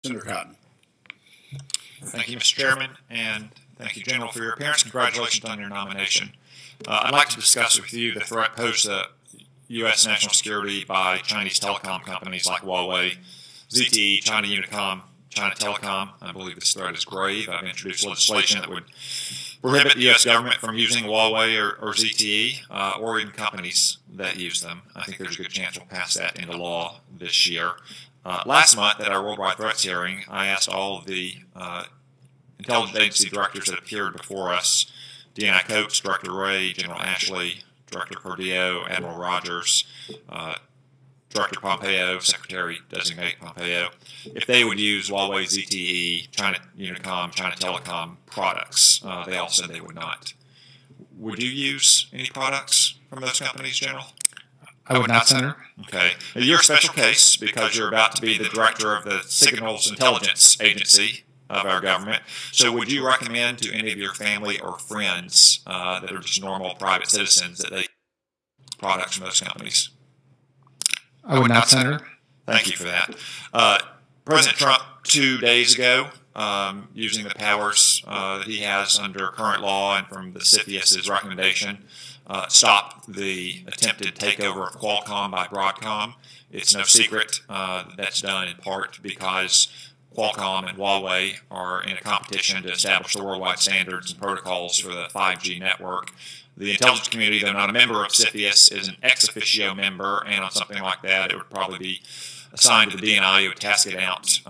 Senator Cotton. Thank you, Mr. Chairman, and thank you, General, for your appearance. Congratulations on your nomination. I'd like to discuss with you the threat posed to U.S. national security by Chinese telecom companies like Huawei, ZTE, China Unicom, China Telecom. I believe this threat is grave. I've introduced legislation that would prohibit the U.S. government from using Huawei or ZTE or even companies that use them. I think there's a good chance we'll pass that into law this year. Last month at our Worldwide Threats hearing, I asked all of the intelligence agency directors that appeared before us, D.N.I. Coates, Director Ray, General Ashley, Director Cordillo, Admiral Rogers, Director Pompeo, Secretary-designate Pompeo, if they would use Huawei, ZTE, China Unicom, China Telecom products. They all said they would not. Would you use any products from those companies, General? I would not, Senator. Okay. You're a special case because you're about to be the director of the Signals Intelligence Agency of our government. So would you recommend to any of your family or friends that are just normal private citizens that they use products from those companies? I would not, Senator. Thank you for that. President Trump 2 days ago, using the powers that he has under current law and from the CFIUS's recommendation, stopped the attempted takeover of Qualcomm by Broadcom. It's no secret that's done in part because Qualcomm and Huawei are in a competition to establish the worldwide standards and protocols for the 5G network. The intelligence community, though not a member of CFIUS, is an ex officio member, and on something like that, it would probably be assigned to the DNI who would task it out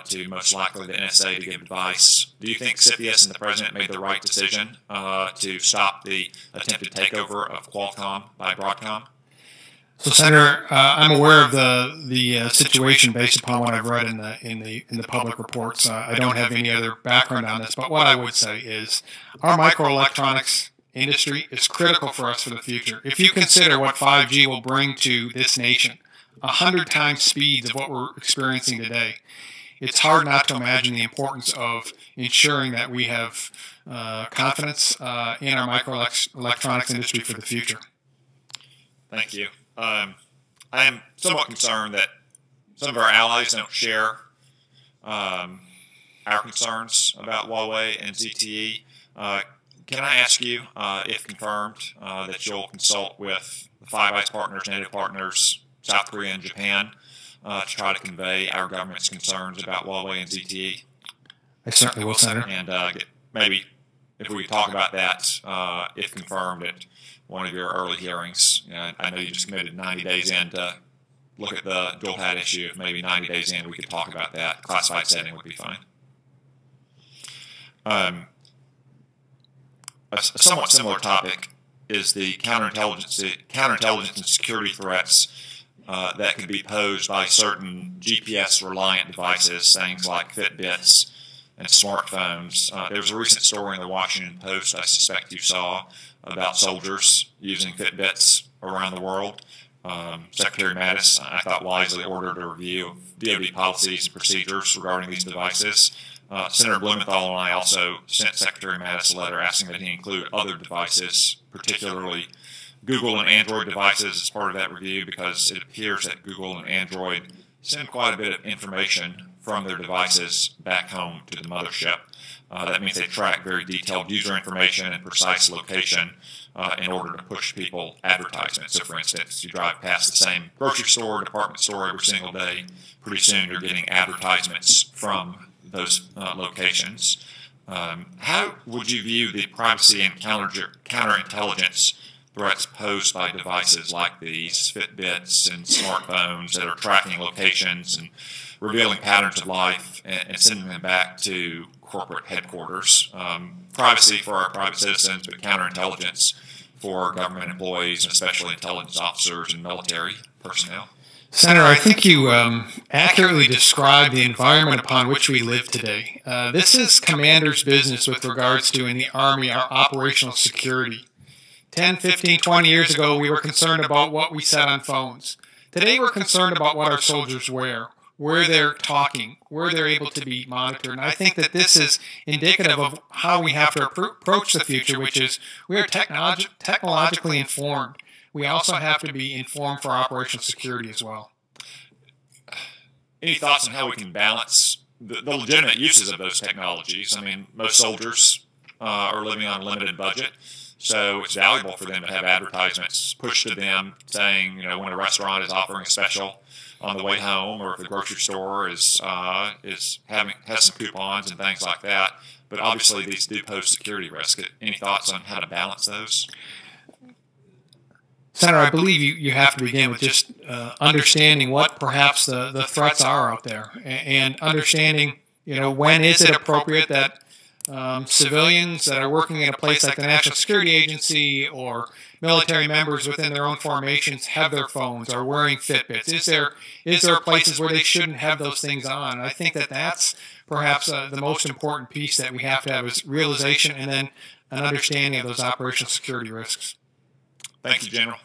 to most likely the NSA to give advice. Do you think CFIUS and the President made the right decision to stop the attempted takeover of Qualcomm by Broadcom? So, Senator, I'm aware of the situation based upon what I've read in the public reports. I don't have any other background on this, but what I would say is our microelectronics industry is critical for us for the future. If you consider what 5G will bring to this nation, 100 times speeds of what we're experiencing today, it's hard not to imagine the importance of ensuring that we have confidence in our microelectronics industry for the future. Thank you. I am somewhat concerned that some of our allies don't share our concerns about Huawei and ZTE. Can I ask you, if confirmed, that you'll consult with the Five Eyes partners, NATO partners, South Korea and Japan, to try to convey our government's concerns about Huawei and ZTE? I certainly will, Senator. And maybe if we could talk about that, if confirmed, at one of your early hearings. I know you just committed 90 days in to look at the dual hat issue. If maybe 90 days in we could talk about that. Classified setting would be fine. A somewhat similar topic is the counterintelligence and security threats that could be posed by certain GPS-reliant devices, things like Fitbits and smartphones. There was a recent story in the Washington Post I suspect you saw about soldiers using Fitbits around the world. Secretary Mattis, I thought, wisely ordered a review of DoD policies and procedures regarding these devices. Senator Blumenthal and I also sent Secretary Mattis a letter asking that he include other devices, particularly Google and Android devices, as part of that review, because it appears that Google and Android send quite a bit of information from their devices back home to the mothership. That means they track very detailed user information and precise location in order to push people advertisements. So, for instance, you drive past the same grocery store, department store every single day, pretty soon you're getting advertisements from those locations. How would you view the privacy and counterintelligence threats posed by devices like these, Fitbits and smartphones that are tracking locations and revealing patterns of life and sending them back to corporate headquarters? Privacy for our private citizens, but counterintelligence for government employees, and especially intelligence officers and military personnel. Senator, I think you accurately described the environment upon which we live today. This is commander's business with regards to, in the Army, our operational security. 10, 15, 20 years ago, we were concerned about what we said on phones. Today, we're concerned about what our soldiers wear, where they're talking, where they're able to be monitored. And I think that this is indicative of how we have to approach the future, which is we are technologically informed. We also have to be informed for operational security as well. Any thoughts on how we can balance the legitimate uses of those technologies. I mean, most soldiers are living on a limited budget, so it's valuable for them to have advertisements pushed to them saying, you know, when a restaurant is offering a special on the way home, or if the grocery store has some coupons and things like that. But obviously, these do pose security risk. Any thoughts on how to balance those? Senator, I believe you have to begin with just understanding what perhaps the threats are out there, and understanding, you know, when is it appropriate that civilians that are working in a place like the National Security Agency or military members within their own formations have their phones or wearing Fitbits? Is there places where they shouldn't have those things on? And I think that's perhaps the most important piece that we have to have is realization and then an understanding of those operational security risks. Thank you, General.